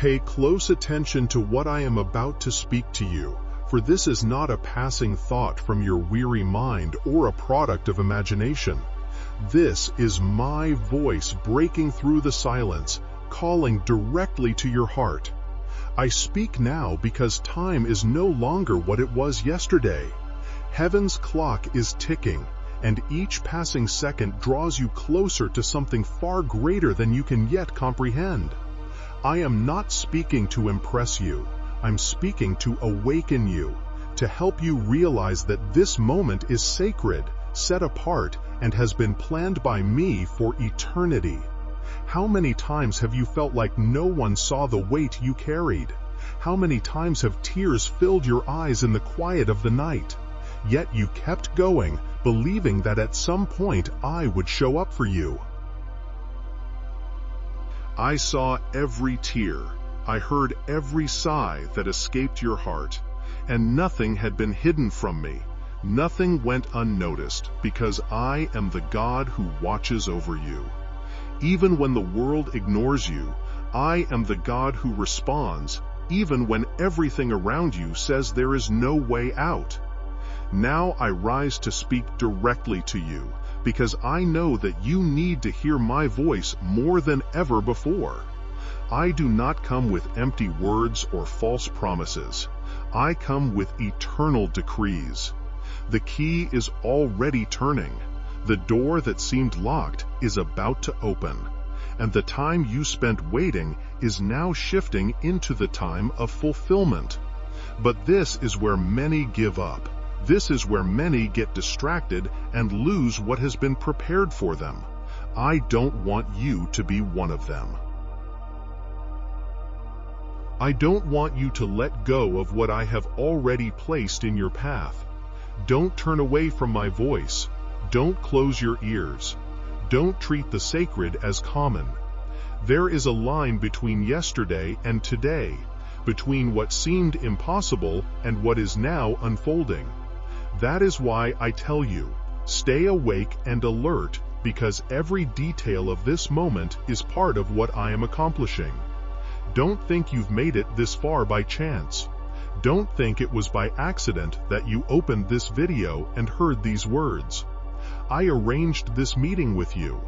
Pay close attention to what I am about to speak to you, for this is not a passing thought from your weary mind or a product of imagination. This is my voice breaking through the silence, calling directly to your heart. I speak now because time is no longer what it was yesterday. Heaven's clock is ticking, and each passing second draws you closer to something far greater than you can yet comprehend. I am not speaking to impress you. I'm speaking to awaken you, to help you realize that this moment is sacred, set apart, and has been planned by me for eternity. How many times have you felt like no one saw the weight you carried? How many times have tears filled your eyes in the quiet of the night? Yet you kept going, believing that at some point I would show up for you. I saw every tear. I heard every sigh that escaped your heart, and nothing had been hidden from me. Nothing went unnoticed, because I am the God who watches over you. Even when the world ignores you, I am the God who responds, even when everything around you says there is no way out. Now I rise to speak directly to you, because I know that you need to hear my voice more than ever before. I do not come with empty words or false promises. I come with eternal decrees. The key is already turning. The door that seemed locked is about to open, and the time you spent waiting is now shifting into the time of fulfillment. But this is where many give up. This is where many get distracted and lose what has been prepared for them. I don't want you to be one of them. I don't want you to let go of what I have already placed in your path. Don't turn away from my voice. Don't close your ears. Don't treat the sacred as common. There is a line between yesterday and today, between what seemed impossible and what is now unfolding. That is why I tell you, stay awake and alert, because every detail of this moment is part of what I am accomplishing. Don't think you've made it this far by chance. Don't think it was by accident that you opened this video and heard these words. I arranged this meeting with you.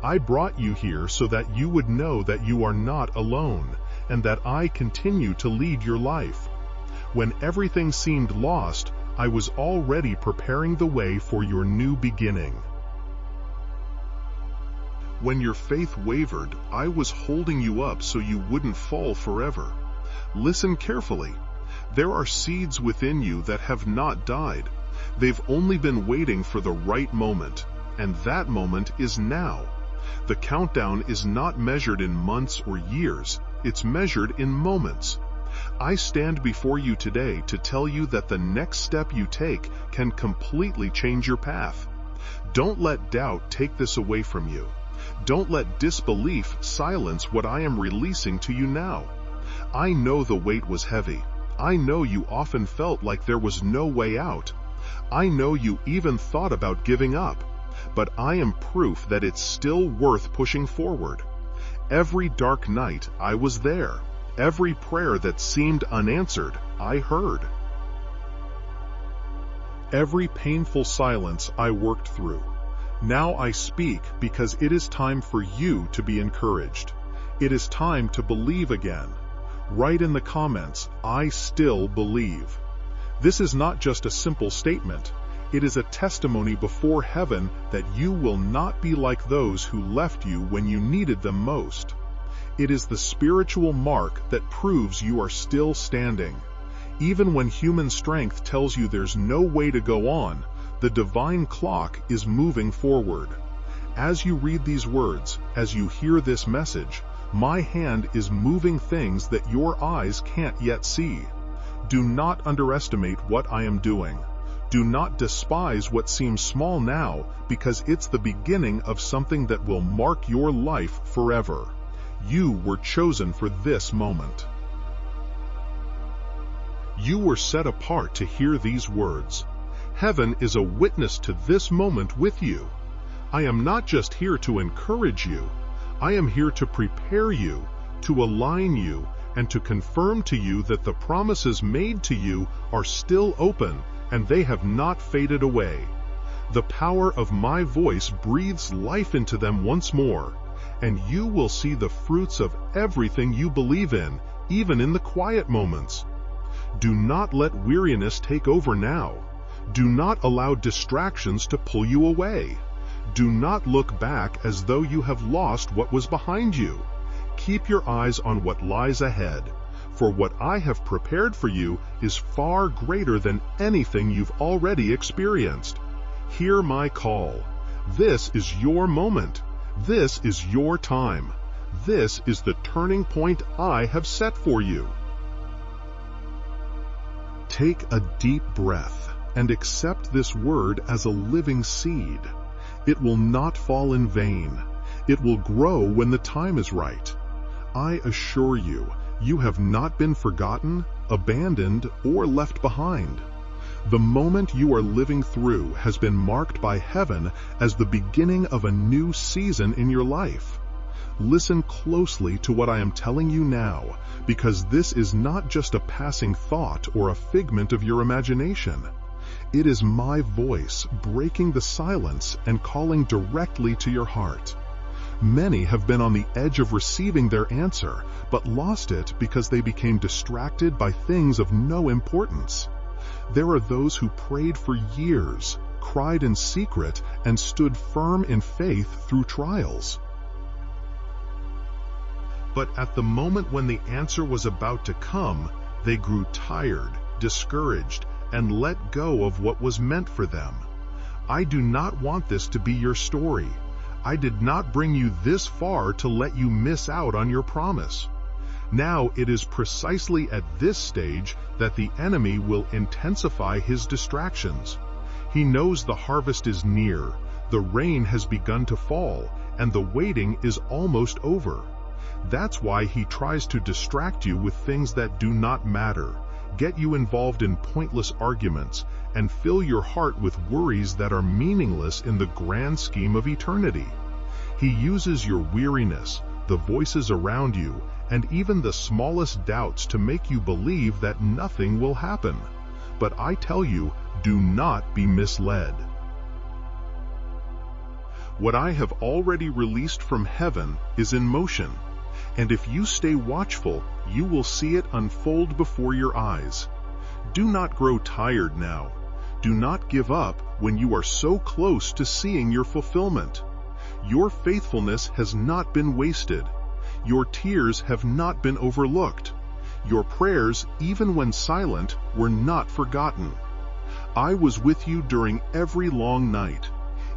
I brought you here so that you would know that you are not alone, and that I continue to lead your life. When everything seemed lost, I was already preparing the way for your new beginning. When your faith wavered, I was holding you up so you wouldn't fall forever. Listen carefully. There are seeds within you that have not died. They've only been waiting for the right moment, and that moment is now. The countdown is not measured in months or years, it's measured in moments. I stand before you today to tell you that the next step you take can completely change your path. Don't let doubt take this away from you. Don't let disbelief silence what I am releasing to you now. I know the weight was heavy. I know you often felt like there was no way out. I know you even thought about giving up. But I am proof that it's still worth pushing forward. Every dark night, I was there. Every prayer that seemed unanswered, I heard. Every painful silence I worked through. Now I speak because it is time for you to be encouraged. It is time to believe again. Write in the comments, I still believe. This is not just a simple statement. It is a testimony before heaven that you will not be like those who left you when you needed them most. It is the spiritual mark that proves you are still standing. Even when human strength tells you there's no way to go on, the divine clock is moving forward. As you read these words, as you hear this message, my hand is moving things that your eyes can't yet see. Do not underestimate what I am doing. Do not despise what seems small now, because it's the beginning of something that will mark your life forever. You were chosen for this moment. You were set apart to hear these words. Heaven is a witness to this moment with you. I am not just here to encourage you. I am here to prepare you, to align you, and to confirm to you that the promises made to you are still open and they have not faded away. The power of my voice breathes life into them once more, and you will see the fruits of everything you believe in, even in the quiet moments. Do not let weariness take over now. Do not allow distractions to pull you away. Do not look back as though you have lost what was behind you. Keep your eyes on what lies ahead, for what I have prepared for you is far greater than anything you've already experienced. Hear my call. This is your moment. This is your time. This is the turning point I have set for you. Take a deep breath and accept this word as a living seed. It will not fall in vain. It will grow when the time is right. I assure you, you have not been forgotten, abandoned, or left behind. The moment you are living through has been marked by heaven as the beginning of a new season in your life. Listen closely to what I am telling you now, because this is not just a passing thought or a figment of your imagination. It is my voice breaking the silence and calling directly to your heart. Many have been on the edge of receiving their answer, but lost it because they became distracted by things of no importance. There are those who prayed for years, cried in secret, and stood firm in faith through trials. But at the moment when the answer was about to come, they grew tired, discouraged, and let go of what was meant for them. I do not want this to be your story. I did not bring you this far to let you miss out on your promise. Now it is precisely at this stage that the enemy will intensify his distractions. He knows the harvest is near, the rain has begun to fall, and the waiting is almost over. That's why he tries to distract you with things that do not matter, get you involved in pointless arguments, and fill your heart with worries that are meaningless in the grand scheme of eternity. He uses your weariness, the voices around you, and even the smallest doubts to make you believe that nothing will happen. But I tell you, do not be misled. What I have already released from heaven is in motion, and if you stay watchful, you will see it unfold before your eyes. Do not grow tired now. Do not give up when you are so close to seeing your fulfillment. Your faithfulness has not been wasted. Your tears have not been overlooked. Your prayers, even when silent, were not forgotten. I was with you during every long night,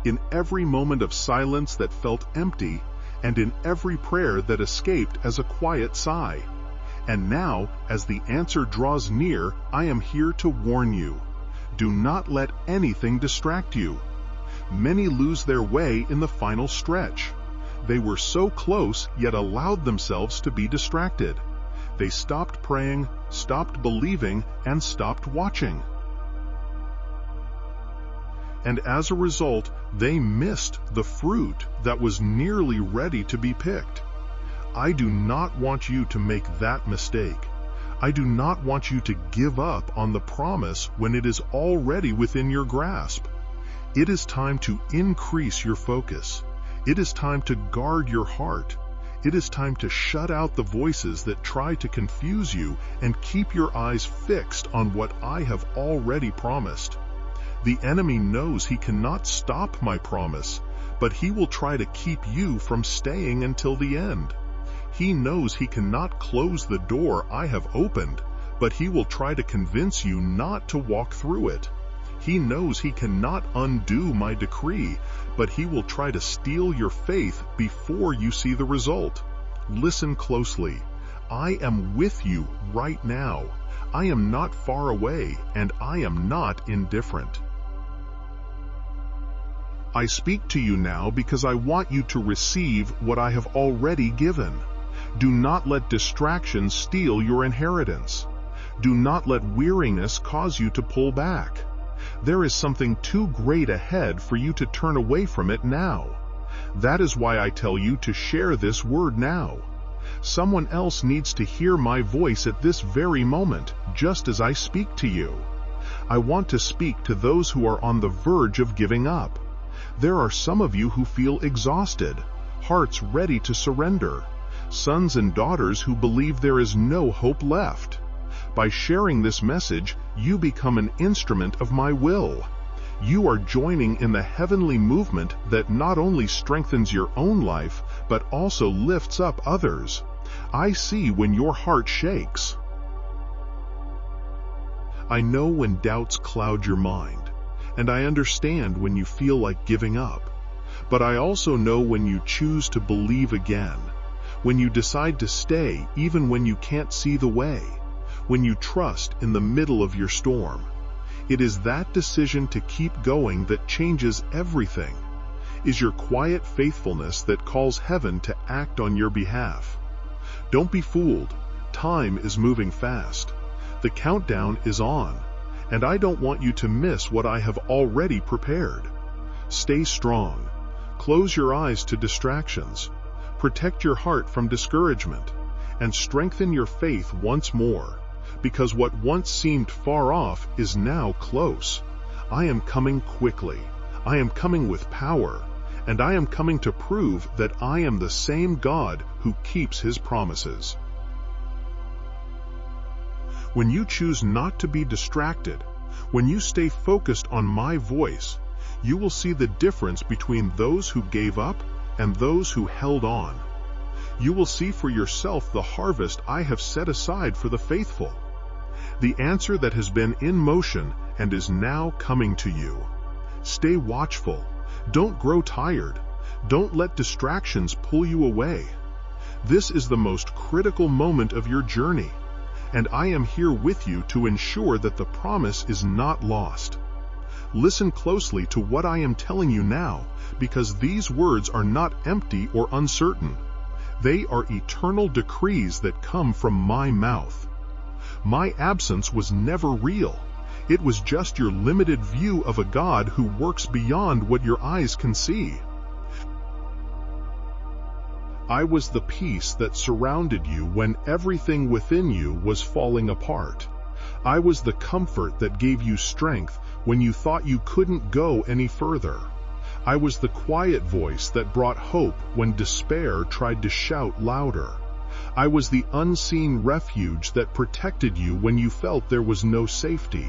in every moment of silence that felt empty, and in every prayer that escaped as a quiet sigh. And now, as the answer draws near, I am here to warn you. Do not let anything distract you. Many lose their way in the final stretch. They were so close, yet allowed themselves to be distracted. They stopped praying, stopped believing, and stopped watching. And as a result, they missed the fruit that was nearly ready to be picked. I do not want you to make that mistake. I do not want you to give up on the promise when it is already within your grasp. It is time to increase your focus. It is time to guard your heart. It is time to shut out the voices that try to confuse you and keep your eyes fixed on what I have already promised. The enemy knows he cannot stop my promise, but he will try to keep you from staying until the end. He knows he cannot close the door I have opened, but he will try to convince you not to walk through it. He knows he cannot undo my decree, but he will try to steal your faith before you see the result. Listen closely. I am with you right now. I am not far away, and I am not indifferent. I speak to you now because I want you to receive what I have already given. Do not let distractions steal your inheritance. Do not let weariness cause you to pull back. There is something too great ahead for you to turn away from it now. That is why I tell you to share this word now. Someone else needs to hear my voice at this very moment, just as I speak to you. I want to speak to those who are on the verge of giving up. There are some of you who feel exhausted, hearts ready to surrender, sons and daughters who believe there is no hope left. By sharing this message, you become an instrument of my will. You are joining in the heavenly movement that not only strengthens your own life, but also lifts up others. I see when your heart shakes. I know when doubts cloud your mind, and I understand when you feel like giving up. But I also know when you choose to believe again, when you decide to stay even when you can't see the way, when you trust in the middle of your storm. It is that decision to keep going that changes everything. Is your quiet faithfulness that calls heaven to act on your behalf. Don't be fooled. Time is moving fast. The countdown is on, and I don't want you to miss what I have already prepared. Stay strong. Close your eyes to distractions. Protect your heart from discouragement, and strengthen your faith once more, because what once seemed far off is now close. I am coming quickly. I am coming with power, and I am coming to prove that I am the same God who keeps his promises. When you choose not to be distracted, when you stay focused on my voice, you will see the difference between those who gave up and those who held on. You will see for yourself the harvest I have set aside for the faithful, the answer that has been in motion and is now coming to you. Stay watchful. Don't grow tired. Don't let distractions pull you away. This is the most critical moment of your journey, and I am here with you to ensure that the promise is not lost. Listen closely to what I am telling you now, because these words are not empty or uncertain. They are eternal decrees that come from my mouth. My absence was never real. It was just your limited view of a God who works beyond what your eyes can see. I was the peace that surrounded you when everything within you was falling apart. I was the comfort that gave you strength when you thought you couldn't go any further. I was the quiet voice that brought hope when despair tried to shout louder. I was the unseen refuge that protected you when you felt there was no safety.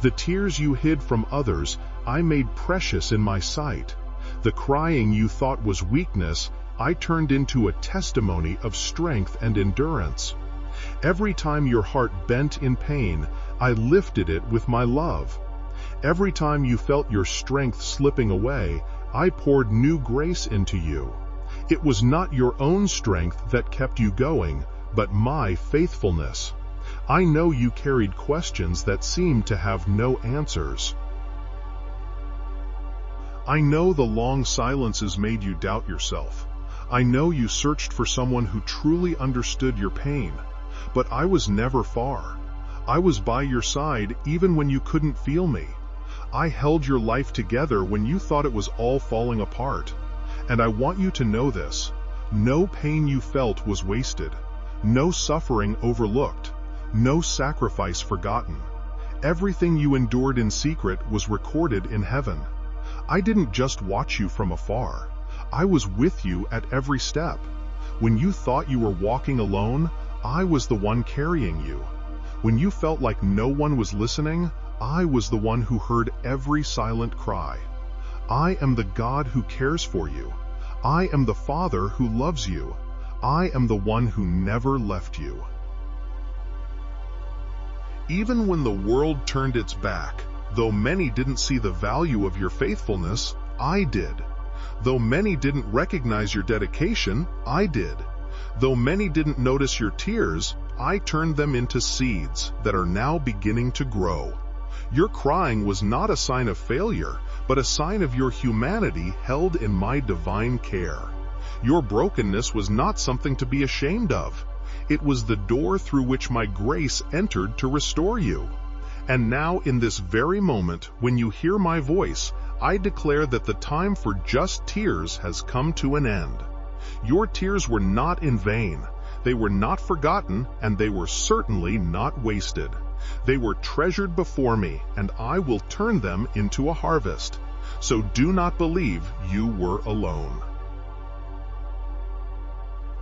The tears you hid from others, I made precious in my sight. The crying you thought was weakness, I turned into a testimony of strength and endurance. Every time your heart bent in pain, I lifted it with my love. Every time you felt your strength slipping away, I poured new grace into you. It was not your own strength that kept you going, but my faithfulness. I know you carried questions that seemed to have no answers. I know the long silences made you doubt yourself. I know you searched for someone who truly understood your pain, but I was never far. I was by your side even when you couldn't feel me. I held your life together when you thought it was all falling apart. And I want you to know this. No pain you felt was wasted. No suffering overlooked. No sacrifice forgotten. Everything you endured in secret was recorded in heaven. I didn't just watch you from afar. I was with you at every step. When you thought you were walking alone, I was the one carrying you. When you felt like no one was listening, I was the one who heard every silent cry. I am the God who cares for you. I am the Father who loves you. I am the one who never left you. Even when the world turned its back, though many didn't see the value of your faithfulness, I did. Though many didn't recognize your dedication, I did. Though many didn't notice your tears, I turned them into seeds that are now beginning to grow. Your crying was not a sign of failure, but a sign of your humanity held in my divine care. Your brokenness was not something to be ashamed of. It was the door through which my grace entered to restore you. And now, in this very moment, when you hear my voice, I declare that the time for just tears has come to an end. Your tears were not in vain. They were not forgotten, and they were certainly not wasted. They were treasured before me, and I will turn them into a harvest. So do not believe you were alone.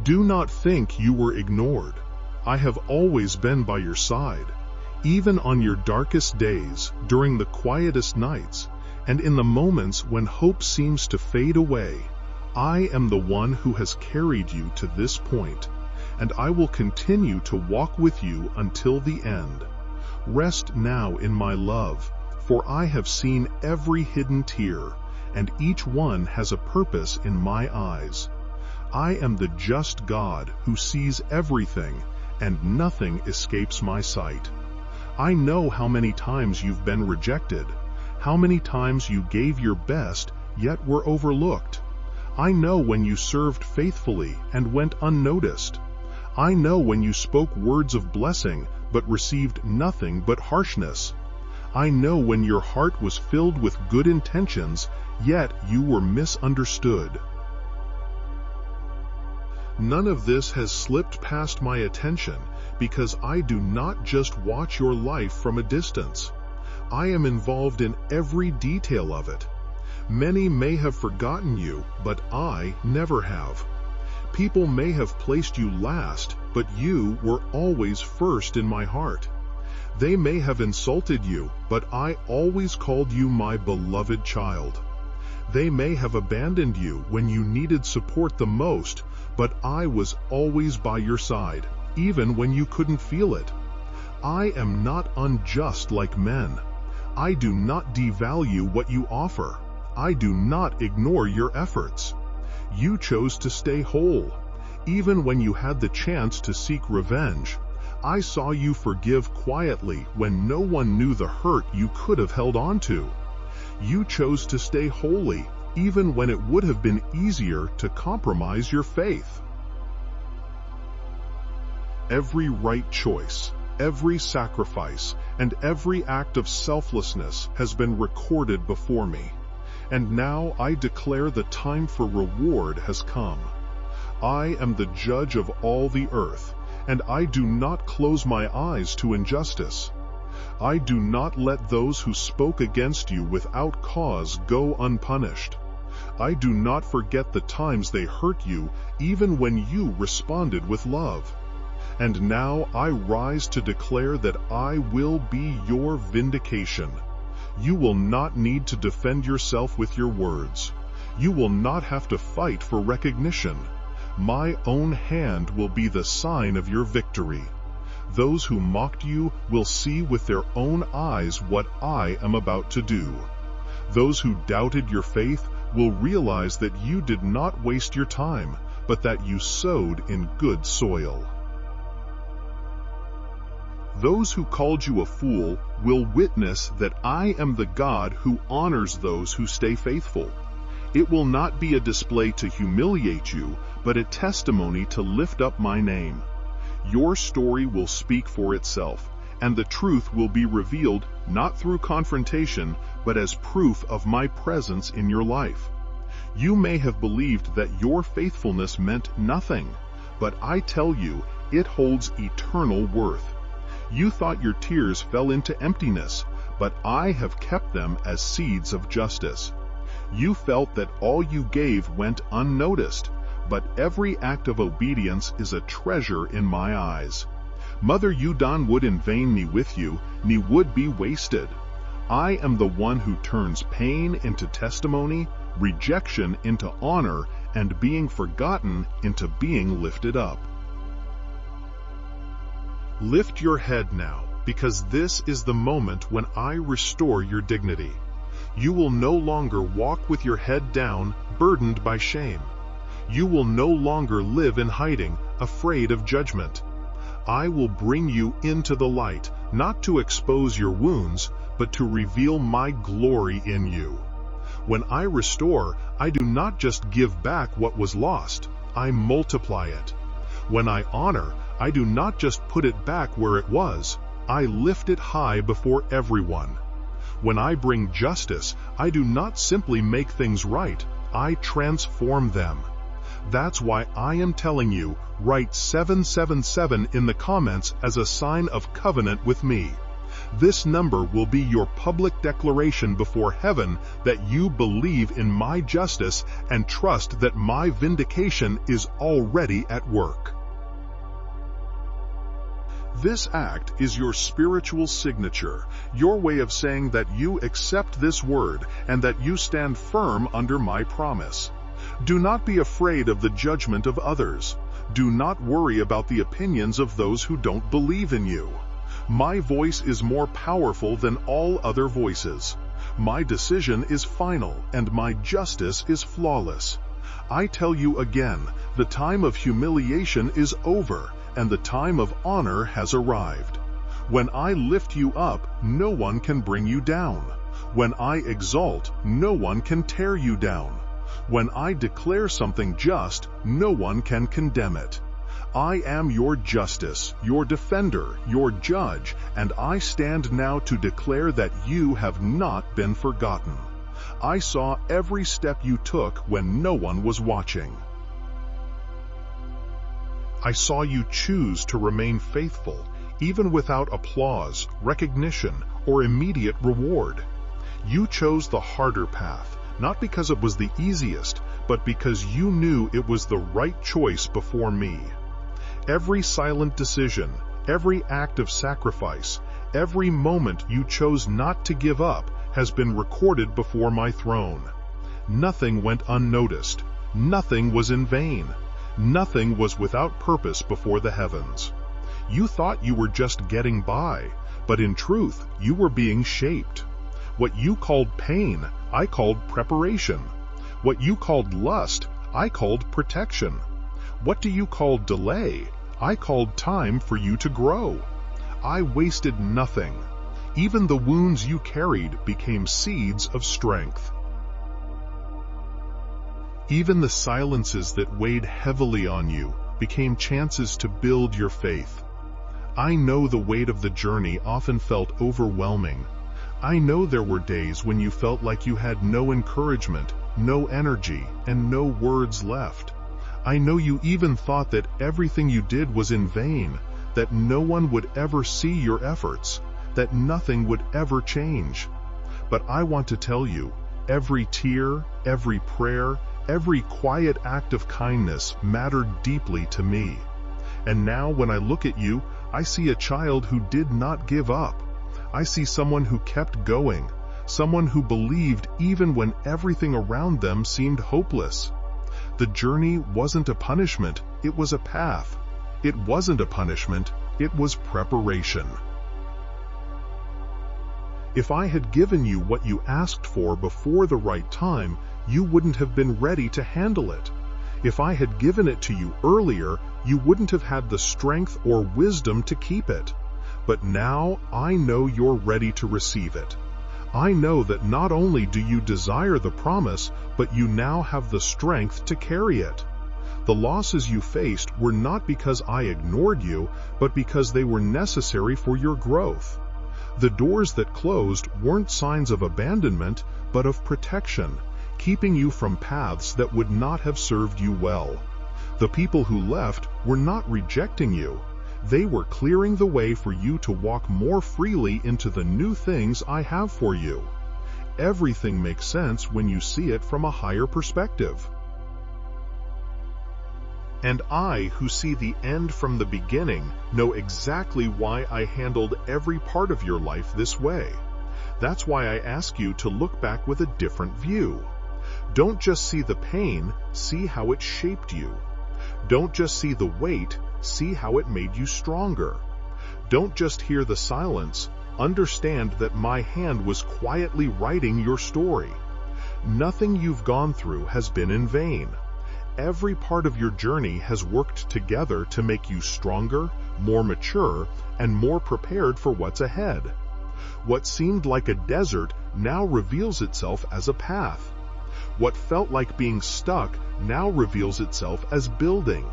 Do not think you were ignored. I have always been by your side, even on your darkest days, during the quietest nights, and in the moments when hope seems to fade away. I am the one who has carried you to this point, and I will continue to walk with you until the end. Rest now in my love, for I have seen every hidden tear, and each one has a purpose in my eyes. I am the just God who sees everything, and nothing escapes my sight. I know how many times you've been rejected, how many times you gave your best yet were overlooked. I know when you served faithfully and went unnoticed. I know when you spoke words of blessing but received nothing but harshness. I know when your heart was filled with good intentions, yet you were misunderstood. None of this has slipped past my attention, because I do not just watch your life from a distance. I am involved in every detail of it. Many may have forgotten you, but I never have. People may have placed you last, but you were always first in my heart. They may have insulted you, but I always called you my beloved child. They may have abandoned you when you needed support the most, but I was always by your side, even when you couldn't feel it. I am not unjust like men. I do not devalue what you offer. I do not ignore your efforts. You chose to stay whole. Even when you had the chance to seek revenge, I saw you forgive quietly when no one knew the hurt you could have held on to. You chose to stay holy, even when it would have been easier to compromise your faith. Every right choice, every sacrifice, and every act of selflessness has been recorded before me. And now I declare the time for reward has come. I am the judge of all the earth, and I do not close my eyes to injustice. I do not let those who spoke against you without cause go unpunished. I do not forget the times they hurt you, even when you responded with love. And now I rise to declare that I will be your vindication. You will not need to defend yourself with your words. You will not have to fight for recognition. My own hand will be the sign of your victory. Those who mocked you will see with their own eyes what I am about to do. Those who doubted your faith will realize that you did not waste your time, but that you sowed in good soil. Those who called you a fool will witness that I am the God who honors those who stay faithful. It will not be a display to humiliate you, but a testimony to lift up my name. Your story will speak for itself, and the truth will be revealed not through confrontation, but as proof of my presence in your life. You may have believed that your faithfulness meant nothing, but I tell you, it holds eternal worth. You thought your tears fell into emptiness, but I have kept them as seeds of justice. You felt that all you gave went unnoticed, but every act of obedience is a treasure in my eyes. Mother Yudan would in vain me with you, ne would be wasted. I am the one who turns pain into testimony, rejection into honor, and being forgotten into being lifted up. Lift your head now, because this is the moment when I restore your dignity. You will no longer walk with your head down, burdened by shame. You will no longer live in hiding, afraid of judgment. I will bring you into the light, not to expose your wounds, but to reveal my glory in you. When I restore, I do not just give back what was lost, I multiply it. When I honor, I do not just put it back where it was, I lift it high before everyone. When I bring justice, I do not simply make things right, I transform them. That's why I am telling you, write 777 in the comments as a sign of covenant with me. This number will be your public declaration before heaven that you believe in my justice and trust that my vindication is already at work. This act is your spiritual signature, your way of saying that you accept this word and that you stand firm under my promise. Do not be afraid of the judgment of others. Do not worry about the opinions of those who don't believe in you. My voice is more powerful than all other voices. My decision is final, and my justice is flawless. I tell you again, the time of humiliation is over, and the time of honor has arrived. When I lift you up, no one can bring you down. When I exalt, no one can tear you down. When I declare something just, no one can condemn it. I am your justice, your defender, your judge, and I stand now to declare that you have not been forgotten. I saw every step you took when no one was watching. I saw you choose to remain faithful, even without applause, recognition, or immediate reward. You chose the harder path, not because it was the easiest, but because you knew it was the right choice before me. Every silent decision, every act of sacrifice, every moment you chose not to give up has been recorded before my throne. Nothing went unnoticed. Nothing was in vain. Nothing was without purpose before the heavens. You thought you were just getting by, but in truth, you were being shaped. What you called pain, I called preparation. What you called lust, I called protection. What do you call delay? I called time for you to grow. I wasted nothing. Even the wounds you carried became seeds of strength. Even the silences that weighed heavily on you became chances to build your faith. I know the weight of the journey often felt overwhelming. I know there were days when you felt like you had no encouragement, no energy, and no words left. I know you even thought that everything you did was in vain, that no one would ever see your efforts, that nothing would ever change. But I want to tell you, every tear, every prayer, every quiet act of kindness mattered deeply to me. And now when I look at you, I see a child who did not give up. I see someone who kept going, someone who believed even when everything around them seemed hopeless. The journey wasn't a punishment, it was a path. It wasn't a punishment, it was preparation. If I had given you what you asked for before the right time, you wouldn't have been ready to handle it. If I had given it to you earlier, you wouldn't have had the strength or wisdom to keep it. But now I know you're ready to receive it. I know that not only do you desire the promise, but you now have the strength to carry it. The losses you faced were not because I ignored you, but because they were necessary for your growth. The doors that closed weren't signs of abandonment, but of protection, keeping you from paths that would not have served you well. The people who left were not rejecting you. They were clearing the way for you to walk more freely into the new things I have for you. Everything makes sense when you see it from a higher perspective. And I, who see the end from the beginning, know exactly why I handled every part of your life this way. That's why I ask you to look back with a different view. Don't just see the pain, see how it shaped you. Don't just see the weight, see how it made you stronger. Don't just hear the silence, understand that my hand was quietly writing your story. Nothing you've gone through has been in vain. Every part of your journey has worked together to make you stronger, more mature, and more prepared for what's ahead. What seemed like a desert now reveals itself as a path. What felt like being stuck now reveals itself as building.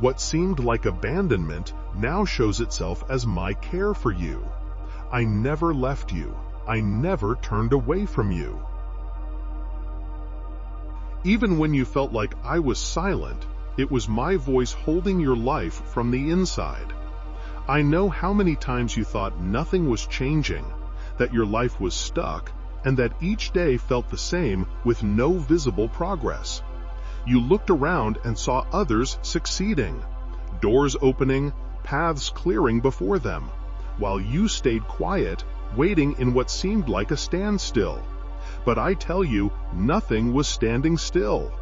What seemed like abandonment now shows itself as my care for you. I never left you. I never turned away from you. Even when you felt like I was silent, it was my voice holding your life from the inside. I know how many times you thought nothing was changing, that your life was stuck, and that each day felt the same with no visible progress. You looked around and saw others succeeding, doors opening, paths clearing before them, while you stayed quiet, waiting in what seemed like a standstill. But I tell you, nothing was standing still.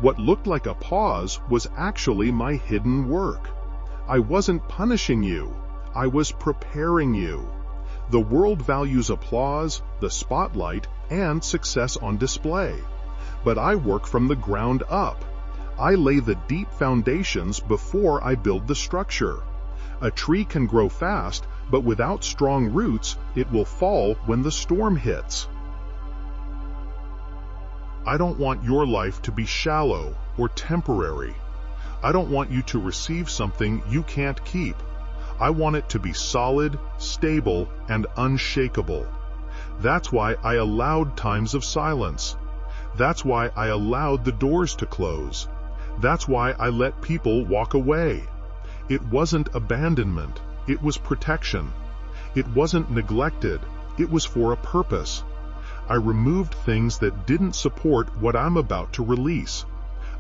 What looked like a pause was actually my hidden work. I wasn't punishing you, I was preparing you. The world values applause, the spotlight, and success on display. But I work from the ground up. I lay the deep foundations before I build the structure. A tree can grow fast, but without strong roots, it will fall when the storm hits. I don't want your life to be shallow or temporary. I don't want you to receive something you can't keep. I want it to be solid, stable, and unshakable. That's why I allowed times of silence. That's why I allowed the doors to close. That's why I let people walk away. It wasn't abandonment, it was protection. It wasn't neglected, it was for a purpose. I removed things that didn't support what I'm about to release.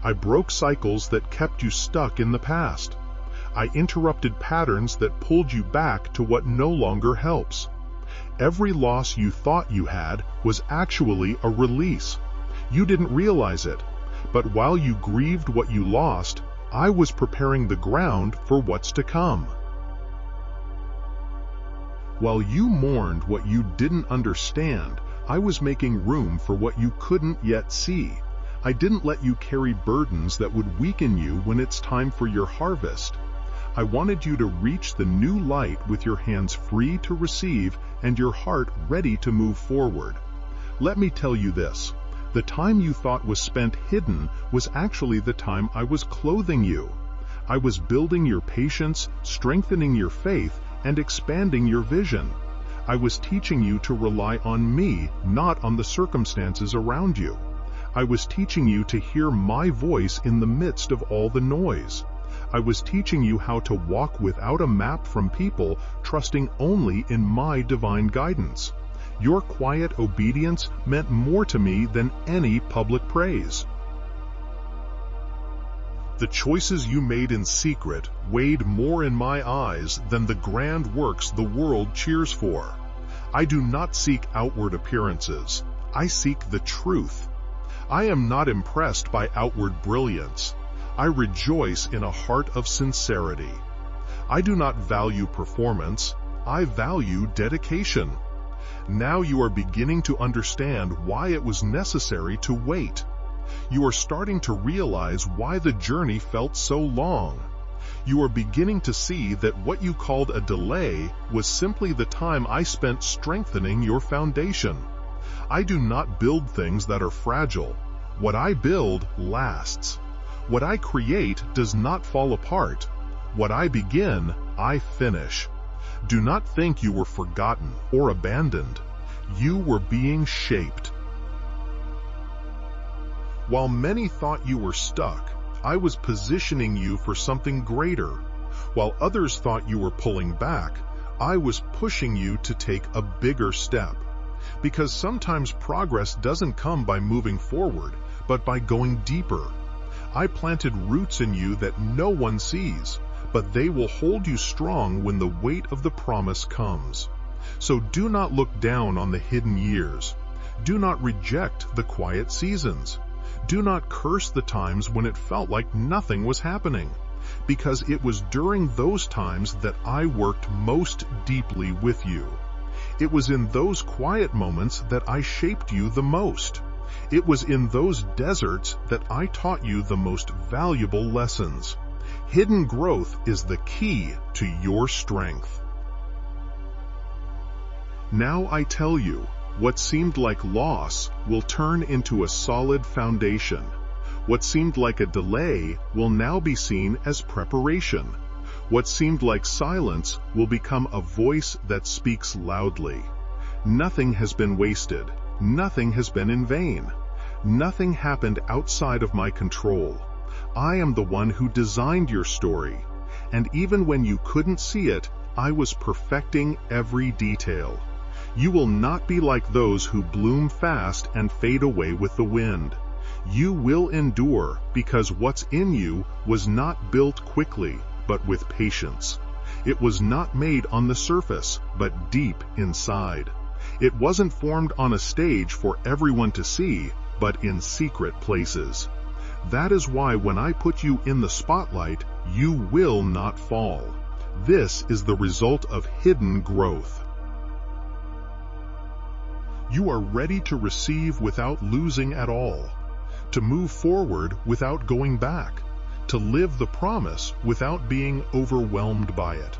I broke cycles that kept you stuck in the past. I interrupted patterns that pulled you back to what no longer helps. Every loss you thought you had was actually a release. You didn't realize it, but while you grieved what you lost, I was preparing the ground for what's to come. While you mourned what you didn't understand, I was making room for what you couldn't yet see. I didn't let you carry burdens that would weaken you when it's time for your harvest. I wanted you to reach the new light with your hands free to receive and your heart ready to move forward. Let me tell you this. The time you thought was spent hidden was actually the time I was clothing you. I was building your patience, strengthening your faith, and expanding your vision. I was teaching you to rely on me, not on the circumstances around you. I was teaching you to hear my voice in the midst of all the noise. I was teaching you how to walk without a map from people, trusting only in my divine guidance. Your quiet obedience meant more to me than any public praise. The choices you made in secret weighed more in my eyes than the grand works the world cheers for. I do not seek outward appearances. I seek the truth. I am not impressed by outward brilliance. I rejoice in a heart of sincerity. I do not value performance. I value dedication. Now you are beginning to understand why it was necessary to wait. You are starting to realize why the journey felt so long. You are beginning to see that what you called a delay was simply the time I spent strengthening your foundation. I do not build things that are fragile. What I build lasts. What I create does not fall apart. What I begin, I finish. Do not think you were forgotten or abandoned. You were being shaped. While many thought you were stuck, I was positioning you for something greater. While others thought you were pulling back, I was pushing you to take a bigger step. Because sometimes progress doesn't come by moving forward, but by going deeper. I planted roots in you that no one sees, but they will hold you strong when the weight of the promise comes. So do not look down on the hidden years. Do not reject the quiet seasons. Do not curse the times when it felt like nothing was happening, because it was during those times that I worked most deeply with you. It was in those quiet moments that I shaped you the most. It was in those deserts that I taught you the most valuable lessons. Hidden growth is the key to your strength. Now I tell you, what seemed like loss will turn into a solid foundation. What seemed like a delay will now be seen as preparation. What seemed like silence will become a voice that speaks loudly. Nothing has been wasted. Nothing has been in vain. Nothing happened outside of my control. I am the one who designed your story. And even when you couldn't see it, I was perfecting every detail. You will not be like those who bloom fast and fade away with the wind. You will endure because what's in you was not built quickly, but with patience. It was not made on the surface, but deep inside. It wasn't formed on a stage for everyone to see, but in secret places. That is why when I put you in the spotlight, you will not fall. This is the result of hidden growth. You are ready to receive without losing at all, to move forward without going back, to live the promise without being overwhelmed by it.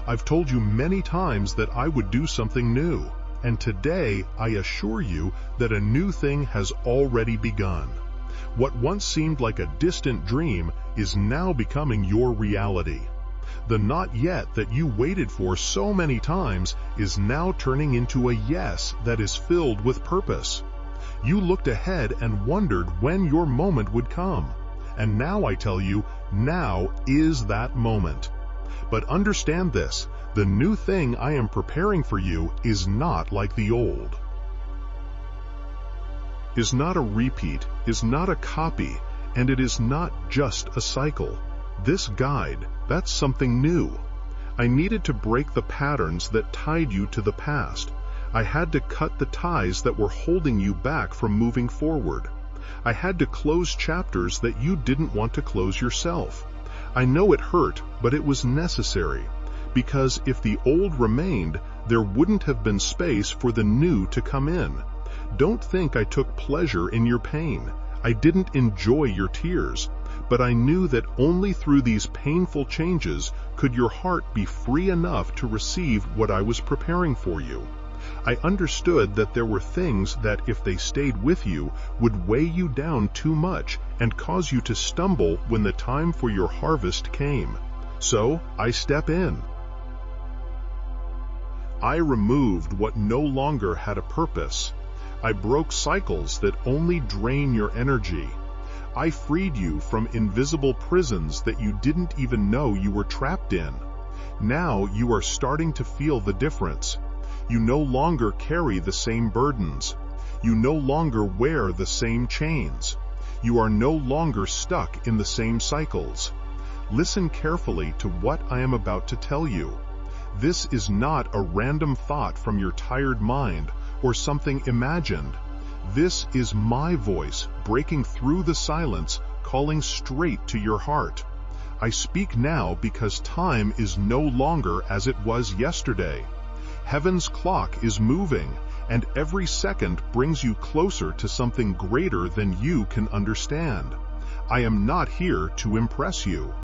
I've told you many times that I would do something new, and today I assure you that a new thing has already begun. What once seemed like a distant dream is now becoming your reality. The not yet that you waited for so many times is now turning into a yes that is filled with purpose. You looked ahead and wondered when your moment would come. And now I tell you, now is that moment. But understand this, the new thing I am preparing for you is not like the old. Is not a repeat, is not a copy, and it is not just a cycle. This guide, that's something new. I needed to break the patterns that tied you to the past. I had to cut the ties that were holding you back from moving forward. I had to close chapters that you didn't want to close yourself. I know it hurt, but it was necessary. Because if the old remained, there wouldn't have been space for the new to come in. Don't think I took pleasure in your pain. I didn't enjoy your tears. But I knew that only through these painful changes could your heart be free enough to receive what I was preparing for you. I understood that there were things that, if they stayed with you, would weigh you down too much and cause you to stumble when the time for your harvest came. So I step in. I removed what no longer had a purpose. I broke cycles that only drain your energy. I freed you from invisible prisons that you didn't even know you were trapped in. Now you are starting to feel the difference. You no longer carry the same burdens. You no longer wear the same chains. You are no longer stuck in the same cycles. Listen carefully to what I am about to tell you. This is not a random thought from your tired mind or something imagined. This is my voice breaking through the silence, calling straight to your heart. I speak now because time is no longer as it was yesterday. Heaven's clock is moving, and every second brings you closer to something greater than you can understand. I am not here to impress you.